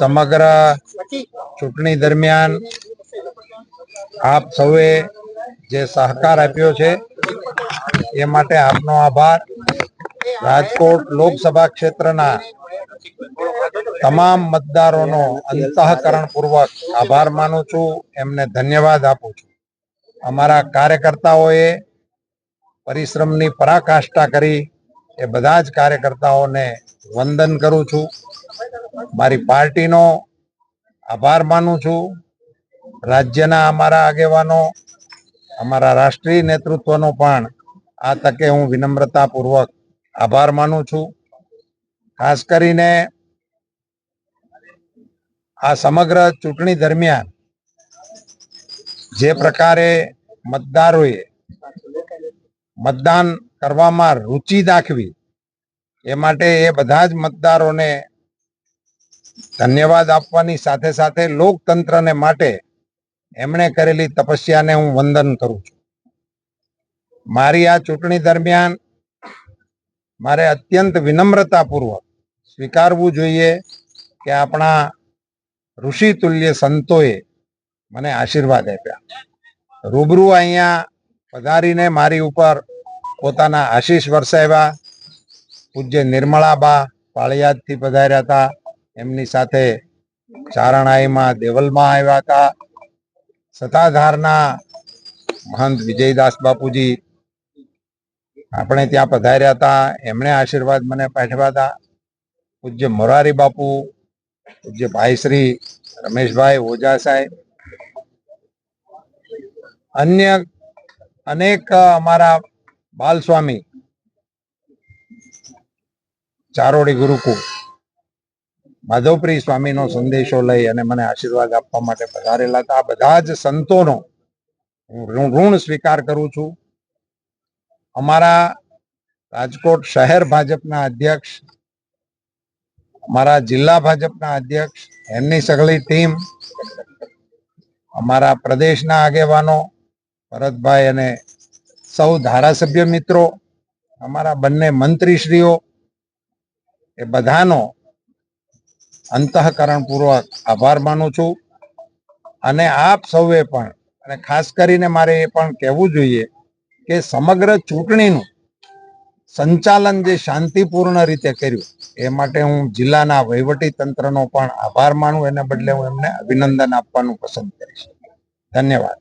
સમગ્ર ચૂંટણી દરમિયાન આપ સૌએ જે સહકાર આપ્યો છે એ માટે આપનો આભાર. રાજકોટ લોકસભા ક્ષેત્રના તમામ મતદારોનો અંતઃકરણપૂર્વક આભાર માનું છું, એમને ધન્યવાદ આપું છું. અમારા કાર્યકર્તાઓએ પરિશ્રમની પરાકાષ્ઠા કરી એ બધા જ કાર્યકર્તાઓને વંદન કરું છું. મારી પાર્ટીનો આભાર માનું છું. રાજ્યના અમારા આગેવાનો, અમારા રાષ્ટ્રીય નેતૃત્વનો પણ આ તકે હું વિનમ્રતાપૂર્વક આભાર માનું છું. ખાસ કરીને આ સમગ્ર ચૂંટણી દરમિયાન જે પ્રકારે મતદારોએ મતદાન કરવામાં રુચિ દાખવી એ માટે એ બધા જ મતદારોને ધન્યવાદ આપવાની સાથે સાથે લોકતંત્રને માટે એમણે કરેલી તપસ્યાને હું વંદન કરું છું. મારી આ ચૂંટણી દરમિયાન મારે અત્યંત વિનમ્રતાપૂર્વક સ્વીકારવું જોઈએ કે આપણા ઋષિ તુલ્ય સંતોએ મને આશીર્વાદ આપ્યા. રૂબરૂ અહીંયા પધારીને મારી ઉપર પોતાના આશીષ વરસાવ્યા. પૂજ્ય નિર્મળાબા પાળિયાદથી પધાર્યા હતા, એમની સાથે ચારણાઈમાં દેવલમાં આવ્યા હતા. સતાધારના મહંત વિજયદાસ બાપુજી આપણે ત્યાં પધાર્યા હતા, એમણે આશીર્વાદ મને પાઠવ્યા હતા. પૂજ્ય મોરારી બાપુ, પૂજ્ય ભાઈ શ્રી રમેશભાઈ ઓઝા સાહેબ, અન્ય અનેક અમારા બાલસ્વામી ચારોડી ગુરુકુળ માધવપ્રિય સ્વામીનો સંદેશો લઈ અને મને આશીર્વાદ આપવા માટે પધારેલા હતા. આ બધા જ સંતોનો હું ઋણ સ્વીકાર કરું છું. અમારા રાજકોટ શહેર ભાજપના અધ્યક્ષ, અમારા જિલ્લા ભાજપના અધ્યક્ષ, એમની સઘળી ટીમ, અમારા પ્રદેશના આગેવાનો ભરતભાઈ અને સૌ ધારાસભ્ય મિત્રો, અમારા બંને મંત્રીશ્રીઓ, એ બધાનો અંતઃકરણપૂર્વક આભાર માનું છું. અને આપ સૌએ પણ, અને ખાસ કરીને મારે એ પણ કહેવું જોઈએ કે સમગ્ર ચૂંટણીનું સંચાલન જે શાંતિપૂર્ણ રીતે કર્યું એ માટે હું જિલ્લાના વહીવટી તંત્રનો પણ આભાર માનું, એને બદલે હું એમને અભિનંદન આપવાનું પસંદ કરીશ. ધન્યવાદ.